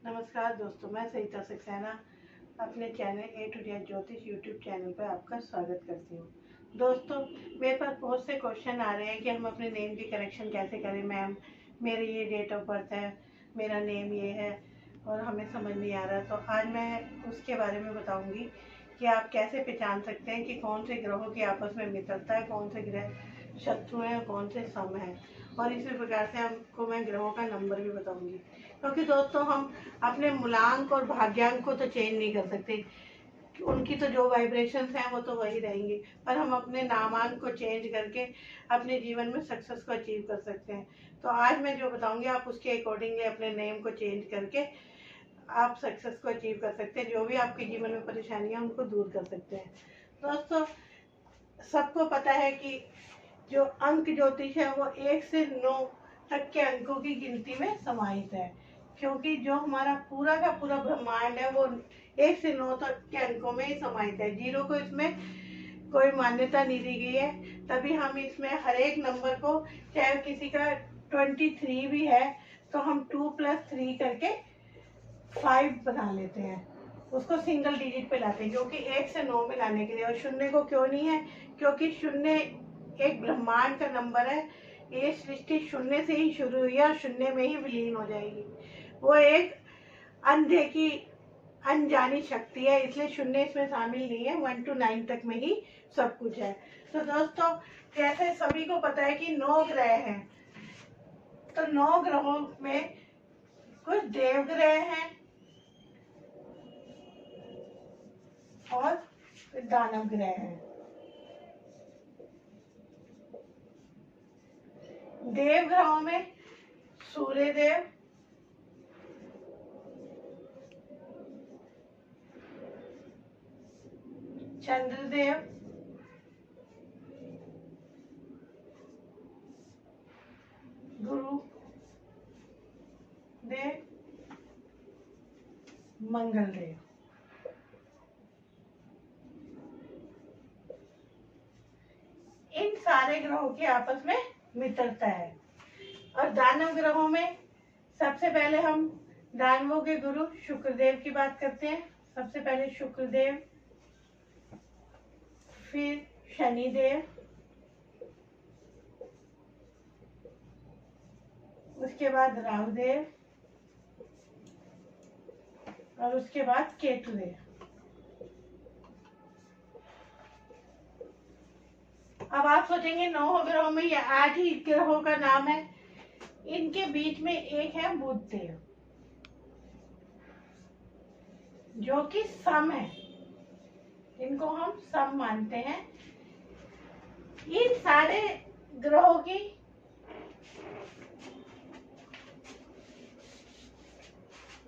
नमस्कार दोस्तों, मैं सरिता सक्सेना अपने चैनल ए टू जेड ज्योतिष यूट्यूब चैनल पर आपका स्वागत करती हूँ। दोस्तों, मेरे पास बहुत से क्वेश्चन आ रहे हैं कि हम अपने नेम की करेक्शन कैसे करें। मैम, मेरे ये डेट ऑफ बर्थ है, मेरा नेम ये है और हमें समझ नहीं आ रहा। तो आज मैं उसके बारे में बताऊँगी कि आप कैसे पहचान सकते हैं कि कौन से ग्रहों की आपस में मित्रता है, कौन से ग्रह शत्रु हैं, कौन से सम हैं। और इसी प्रकार से आपको मैं ग्रहों का नंबर भी बताऊंगी, क्योंकि दोस्तों हम अपने मूलांक और भाग्यांक को तो चेंज नहीं कर सकते, उनकी तो जो वाइब्रेशंस हैं वो तो वही रहेंगी, पर हम अपने नामांक को चेंज करके अपने जीवन में सक्सेस को अचीव कर सकते हैं। तो आज मैं जो बताऊंगी आप उसके अकॉर्डिंगली अपने नेम को चेंज करके आप सक्सेस को अचीव कर सकते हैं। जो भी आपके जीवन में परेशानियां उनको दूर कर सकते हैं। दोस्तों, सबको पता है कि जो अंक ज्योतिष है वो 1 से 9 तक के अंकों की गिनती में समाहित है, क्योंकि जो हमारा पूरा का पूरा ब्रह्मांड है वो 1 से 9 तक के अंकों में ही समाहित है। जीरो को इसमें कोई मान्यता नहीं दी गई है। तभी हम इसमें हर एक नंबर को, चाहे किसी का 23 भी है तो हम 2 + 3 करके 5 बना लेते हैं, उसको सिंगल डिजिट पे लाते हैं, क्योंकि 1 से 9 में लाने के लिए। और शून्य को क्यों नहीं है? क्योंकि शून्य एक ब्रह्मांड का नंबर है। ये सृष्टि शून्य से ही शुरू हुई है और शून्य में ही विलीन हो जाएगी। वो एक अंधे की अनजानी शक्ति है, इसलिए शून्य इसमें शामिल नहीं है। 1 to 9 तक में ही सब कुछ है। तो दोस्तों, जैसे सभी को पता है कि 9 ग्रह हैं, तो 9 ग्रहों में कुछ देव ग्रह हैं और दानव ग्रह हैं। देव ग्रहों में सूर्य देव, चंद्रदेव, गुरु देव, मंगल देव। इन सारे ग्रहों की आपस में मित्रता है। और दानव ग्रहों में सबसे पहले हम दानवों के गुरु शुक्रदेव की बात करते हैं। सबसे पहले शुक्रदेव, फिर शनिदेव, उसके बाद राहुदेव और उसके बाद केतुदेव। अब आप सोचेंगे 9 ग्रहों में या 8 ही ग्रहों का नाम है। इनके बीच में एक है बुध देव, जो कि सम है, इनको हम सम मानते हैं। इन सारे ग्रहों की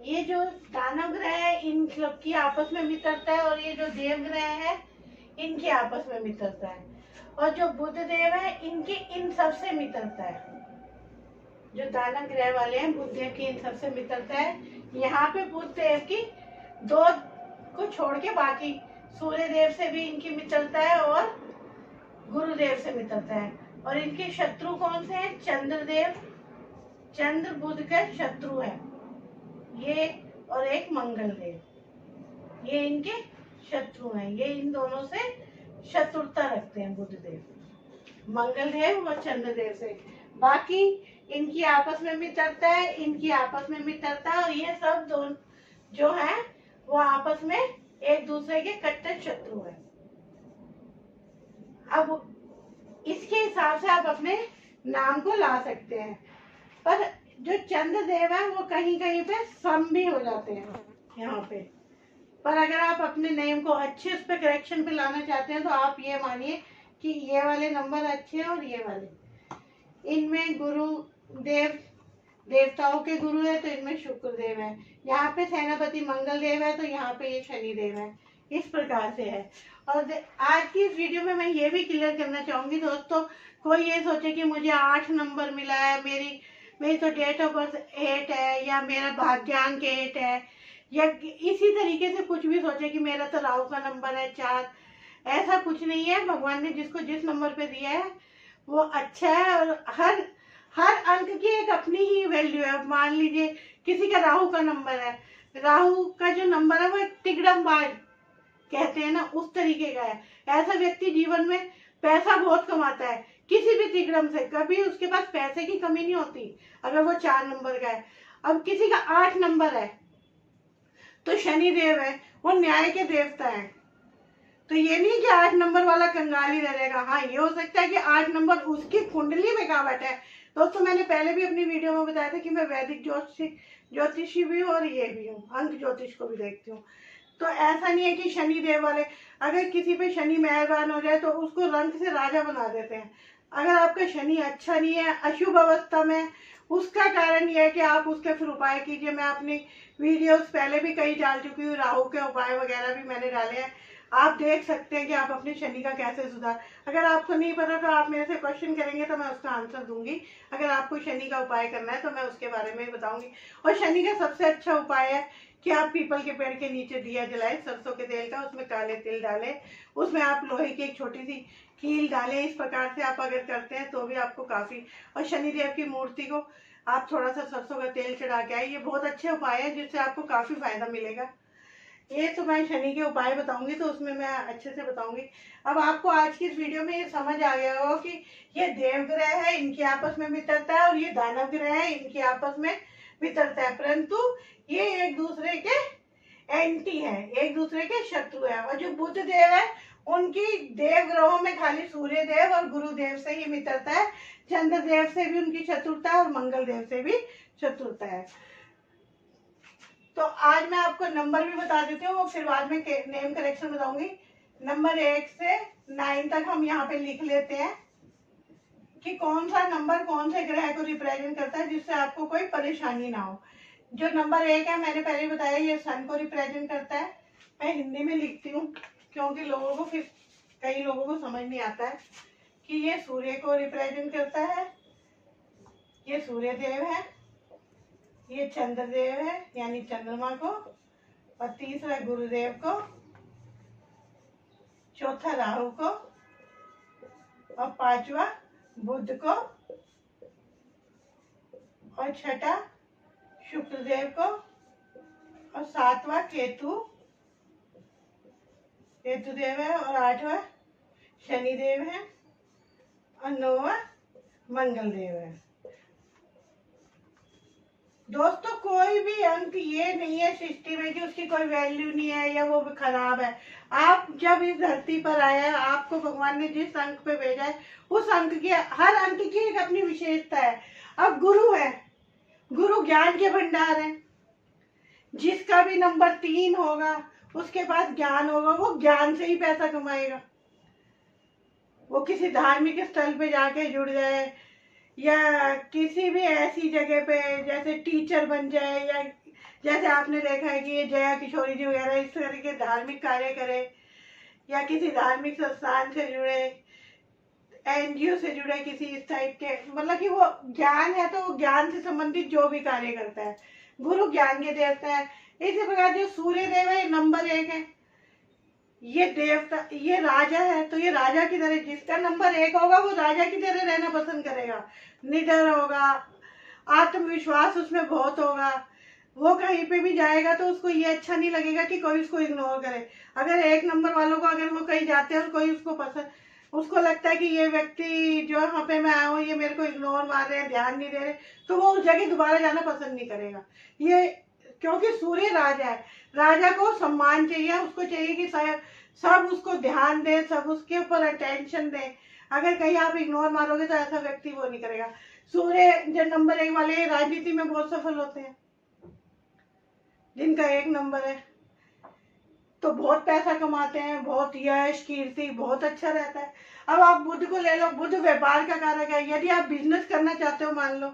ये जो दानव ग्रह है इन सब की आपस में मित्रता है, और ये जो देव ग्रह है इनकी आपस में मित्रता है। और जो बुध देव है इनकी इन सबसे मित्रता है। जो दानव ग्रह वाले हैं बुध देव की इन सबसे मित्रता है। यहाँ पे बुध देव की 2 को छोड़ के बाकी सूर्य देव से भी इनकी मित्रता है और गुरुदेव से मित्रता है। और इनके शत्रु कौन से हैं? चंद्रदेव, चंद्र बुध के शत्रु है ये, और एक मंगल देव, ये इनके शत्रु हैं। ये इन दोनों से शत्रुता रखते हैं, बुध देव, मंगल देव और चंद्रदेव से। बाकी इनकी आपस में मित्रता है, इनकी आपस में मित्रता है, और ये सब दोनों जो है वो आपस में एक दूसरे के कट्टर शत्रु है। अब इसके हिसाब से आप अपने नाम को ला सकते हैं। पर जो चंद्रदेव है वो कहीं कहीं पे सम भी हो जाते हैं यहाँ पे। पर अगर आप अपने नेम को अच्छे उस पर करेक्शन पे लाना चाहते हैं तो आप ये मानिए कि ये वाले नंबर अच्छे हैं और ये वाले। इनमें गुरु देव देवताओं के गुरु है तो इनमें शुक्र देव है। यहाँ पे सेनापति मंगल देव है तो यहाँ पे ये शनि देव है। इस प्रकार से है। और आज की इस वीडियो में मैं ये भी क्लियर करना चाहूंगी दोस्तों, कोई ये सोचे कि मुझे 8 नंबर मिला है, मेरी तो डेट ऑफ बर्थ 8 है, या मेरा भाग्यांक 8 है, या इसी तरीके से कुछ भी सोचे कि मेरा तो राहु का नंबर है 4। ऐसा कुछ नहीं है। भगवान ने जिसको जिस नंबर पे दिया है वो अच्छा है। और हर हर अंक की एक अपनी ही वैल्यू है। मान लीजिए किसी का राहु का नंबर है, राहु का जो नंबर है वो एक तिगड़म बाज कहते हैं ना, उस तरीके का है। ऐसा व्यक्ति जीवन में पैसा बहुत कमाता है, किसी भी तिगड़म से कभी उसके पास पैसे की कमी नहीं होती अगर वो 4 नंबर का है। अब किसी का 8 नंबर है तो शनि देव है, वो न्याय के देवता है। तो ये नहीं कि 8 नंबर वाला कंगाल ही रहेगा। हाँ, ये हो सकता है कि 8 नंबर उसकी कुंडली में गिरावट है। दोस्तों, मैंने पहले भी अपनी वीडियो में बताया था कि मैं वैदिक ज्योतिषी भी हूँ और ये भी हूँ, अंक ज्योतिष को भी देखती हूँ। तो ऐसा नहीं है कि शनि देव वाले, अगर किसी पे शनि मेहरबान हो जाए तो उसको रंग से राजा बना देते हैं। अगर आपका शनि अच्छा नहीं है, अशुभ अवस्था में, उसका कारण यह है कि आप उसके फिर उपाय कीजिए। मैं अपनी वीडियोस पहले भी कई डाल चुकी हूँ, राहु के उपाय वगैरह भी मैंने डाले हैं, आप देख सकते हैं कि आप अपने शनि का कैसे सुधार। अगर आपको नहीं पता तो आप मेरे से क्वेश्चन करेंगे तो मैं उसका आंसर दूंगी। अगर आपको शनि का उपाय करना है तो मैं उसके बारे में बताऊंगी। और शनि का सबसे अच्छा उपाय है कि आप पीपल के पेड़ के नीचे दिया जलाए सरसों के तेल का, उसमें काले तिल डालें, उसमें आप लोहे की एक छोटी सी कील डालें। इस प्रकार से आप अगर करते हैं तो भी आपको काफी, और शनिदेव की मूर्ति को आप थोड़ा सा सरसों का तेल चढ़ा के आए। ये बहुत अच्छे उपाय है जिससे आपको काफी फायदा मिलेगा। ये तो मैं शनि के उपाय बताऊंगी तो उसमें मैं अच्छे से बताऊंगी। अब आपको आज की इस वीडियो में ये समझ आ गया होगा कि ये देव ग्रह है, इनकी आपस में मित्रता है, और ये दानव ग्रह है, इनकी आपस में मित्रता है, परंतु ये एक दूसरे के एंटी है, एक दूसरे के शत्रु है। और जो बुध देव है उनकी देव ग्रहों में खाली सूर्य देव और गुरु देव से ही मित्रता है, चंद्र देव से भी उनकी शत्रुता है और मंगल देव से भी शत्रुता है। तो आज मैं आपको नंबर भी बता देती हूँ, फिर बाद में नेम करेक्शन बताऊंगी। नंबर 1 से 9 तक हम यहाँ पे लिख लेते हैं कि कौन सा नंबर कौन से ग्रह को रिप्रेजेंट करता है, जिससे आपको कोई परेशानी ना हो। जो नंबर 1 है, मैंने पहले बताया, ये सन को रिप्रेजेंट करता है। मैं हिंदी में लिखती हूँ क्योंकि लोगों को फिर कई लोगों को समझ नहीं आता है कि ये सूर्य को रिप्रेजेंट करता है, ये सूर्य देव है, ये चंद्रदेव है यानी चंद्रमा को, और तीसरा गुरुदेव को, चौथा राहु को, और पांचवा बुध को, और छठा शुक्रदेव को, और सातवां केतुदेव है, और आठवां शनिदेव है, और नौवां मंगल देव है। दोस्तों, कोई भी अंक ये नहीं है सृष्टि में कि उसकी कोई वैल्यू नहीं है या वो खराब है। आप जब इस धरती पर आए हैं, आपको भगवान ने जिस अंक पे भेजा है, उस अंक की, हर अंक की एक अपनी विशेषता है। अब गुरु है, गुरु ज्ञान के भंडार है। जिसका भी नंबर 3 होगा उसके पास ज्ञान होगा, वो ज्ञान से ही पैसा कमाएगा। वो किसी धार्मिक स्थल पे जाके जुड़ जाए या किसी भी ऐसी जगह पे जैसे टीचर बन जाए, या जैसे आपने देखा है कि ये जया किशोरी जी वगैरह इस तरह के धार्मिक कार्य करे, या किसी धार्मिक संस्थान से जुड़े, एनजीओ से जुड़े, किसी इस टाइप के, मतलब कि वो ज्ञान है तो वो ज्ञान से संबंधित जो भी कार्य करता है, गुरु ज्ञान के देवता है। इसी प्रकार जो सूर्य देव है, नंबर 1 है, ये देवता, ये राजा है, तो ये राजा की तरह, जिसका नंबर 1 होगा वो राजा की तरह रहना पसंद करेगा, निडर होगा, आत्मविश्वास उसमें बहुत होगा। वो कहीं पे भी जाएगा तो उसको ये अच्छा नहीं लगेगा कि कोई उसको इग्नोर करे। अगर 1 नंबर वालों को, अगर वो कहीं जाते हैं और कोई उसको पसंद, उसको लगता है कि ये व्यक्ति जो यहाँ पे मैं आया हूँ ये मेरे को इग्नोर मार रहे हैं, ध्यान नहीं दे रहे, तो वो उस जगह दोबारा जाना पसंद नहीं करेगा। ये क्योंकि सूर्य राजा है, राजा को सम्मान चाहिए, उसको चाहिए कि सब उसको ध्यान दे, सब उसके ऊपर अटेंशन दे। अगर कहीं आप इग्नोर मारोगे तो ऐसा व्यक्ति वो नहीं करेगा। सूर्य जो नंबर 1 वाले राजनीति में बहुत सफल होते हैं, जिनका 1 नंबर है, तो बहुत पैसा कमाते हैं, बहुत यश कीर्ति बहुत अच्छा रहता है। अब आप बुध को ले लो, बुध व्यापार का कारक है। यदि आप बिजनेस करना चाहते हो, मान लो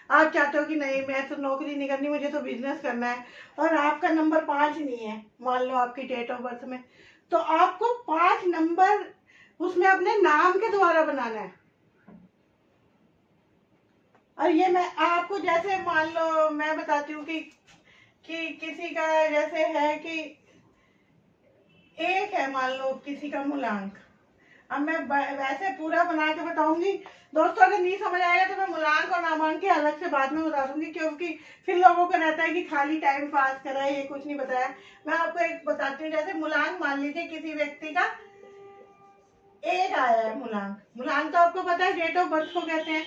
आप चाहते हो कि नहीं मैं तो नौकरी नहीं करनी, मुझे तो बिजनेस करना है, और आपका नंबर 5 नहीं है, मान लो आपकी डेट ऑफ बर्थ में, तो आपको 5 नंबर उसमें अपने नाम के द्वारा बनाना है। और ये मैं आपको, जैसे मान लो मैं बताती हूँ कि किसी का जैसे है कि 1 है, मान लो किसी का मूलांक, अब मैं वैसे पूरा बना के बताऊंगी दोस्तों। अगर नहीं समझ आएगा तो मैं मूलांक और नामांक के अलग से बाद में बता दूंगी, क्योंकि फिर लोगों को रहता है कि खाली टाइम पास करा है, ये कुछ नहीं बताया। मैं आपको एक बताती हूँ। जैसे मूलांक मान लीजिए किसी व्यक्ति का 1 आया है मूलांक। मूलांक तो आपको पता है डेट ऑफ बर्थ को कहते हैं।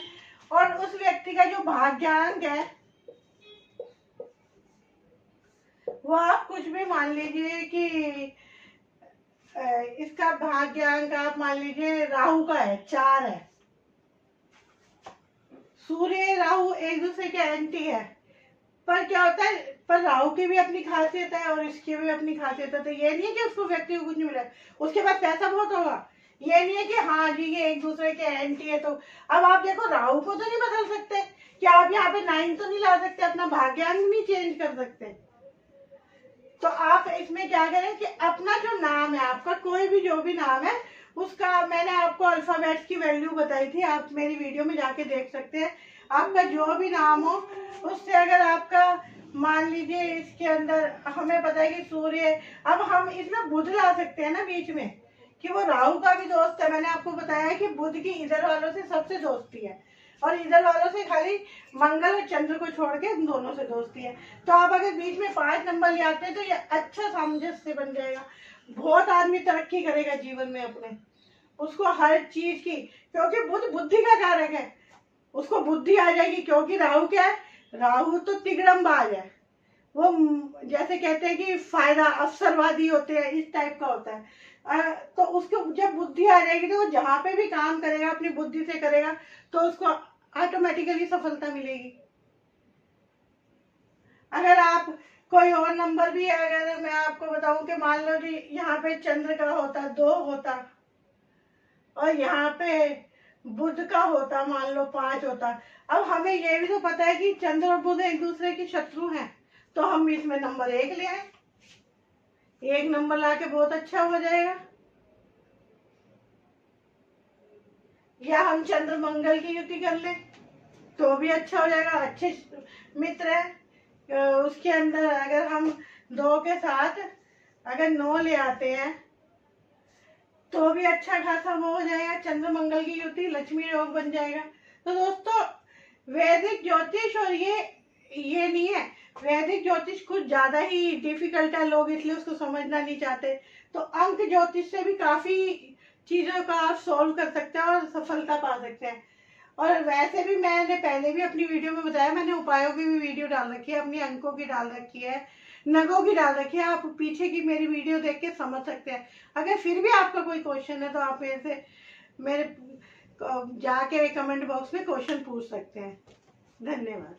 और उस व्यक्ति का जो भाग्यांक है वो आप कुछ भी मान लीजिए कि इसका भाग्यांक आप मान लीजिए राहु का है, 4 है। सूर्य राहु एक दूसरे के एंटी है, पर क्या होता है, पर राहु की भी अपनी खासियत है और इसकी भी अपनी खासियत है। तो ये नहीं है कि उसको व्यक्ति को कुछ नहीं मिला, उसके पास पैसा बहुत होगा, ये नहीं है कि हाँ जी ये एक दूसरे के एंटी है। तो अब आप देखो, राहु को तो नहीं बदल सकते, क्या आप यहाँ पे 9 तो नहीं ला सकते, अपना भाग्यांक नहीं चेंज कर सकते। तो आप इसमें क्या करें कि अपना जो नाम है, आपका कोई भी जो भी नाम है, उसका मैंने आपको अल्फाबेट्स की वैल्यू बताई थी, आप मेरी वीडियो में जाके देख सकते हैं। आपका जो भी नाम हो उससे अगर आपका मान लीजिए इसके अंदर हमें पता है कि सूर्य, अब हम इसमें बुध ला सकते हैं ना बीच में, कि वो राहु का भी दोस्त है। मैंने आपको बताया है कि बुध की इधर वालों से सबसे दोस्ती है और इधर वालों से खाली मंगल और चंद्र को छोड़ के इन दोनों से दोस्ती है। तो आप अगर बीच में 5 नंबर ले आते हैं तो ये अच्छा सामंजस्य बन जाएगा। बहुत आदमी तरक्की करेगा जीवन में अपने, उसको हर चीज की, क्योंकि बुध बुद्धि का कारक है, उसको बुद्धि आ जाएगी। क्योंकि राहु क्या है, राहु तो तिगड़मबाज है, वो जैसे कहते हैं कि फायदा अवसरवादी होते हैं, इस टाइप का होता है। तो उसको जब बुद्धि आ जाएगी तो वो जहाँ पे भी काम करेगा अपनी बुद्धि से करेगा तो उसको ऑटोमेटिकली सफलता मिलेगी। अगर आप कोई और नंबर भी, अगर मैं आपको बताऊं कि मान लो जी यहाँ पे चंद्र का होता 2 होता और यहाँ पे बुध का होता मान लो 5 होता। अब हमें ये भी तो पता है कि चंद्र और बुध एक दूसरे के शत्रु हैं, तो हम इसमें नंबर 1 ले आए, 1 नंबर लाके बहुत अच्छा हो जाएगा। या हम चंद्र मंगल की युति कर ले तो भी अच्छा हो जाएगा, अच्छे मित्र है। उसके अंदर अगर हम 2 के साथ अगर 9 ले आते हैं तो भी अच्छा खासा वो हो जाएगा, चंद्र मंगल की युति, लक्ष्मी योग बन जाएगा। तो दोस्तों वैदिक ज्योतिष, और ये नहीं है, वैदिक ज्योतिष कुछ ज्यादा ही डिफिकल्ट है, लोग इसलिए उसको समझना नहीं चाहते। तो अंक ज्योतिष से भी काफी चीजों का आप सॉल्व कर सकते हैं और सफलता पा सकते हैं। और वैसे भी मैंने पहले भी अपनी वीडियो में बताया, मैंने उपायों की भी वीडियो डाल रखी है, अपनी अंकों की डाल रखी है, नगों की डाल रखी है। आप पीछे की मेरी वीडियो देख के समझ सकते हैं। अगर फिर भी आपका कोई क्वेश्चन है तो आप मेरे जाके कमेंट बॉक्स में क्वेश्चन पूछ सकते हैं। धन्यवाद।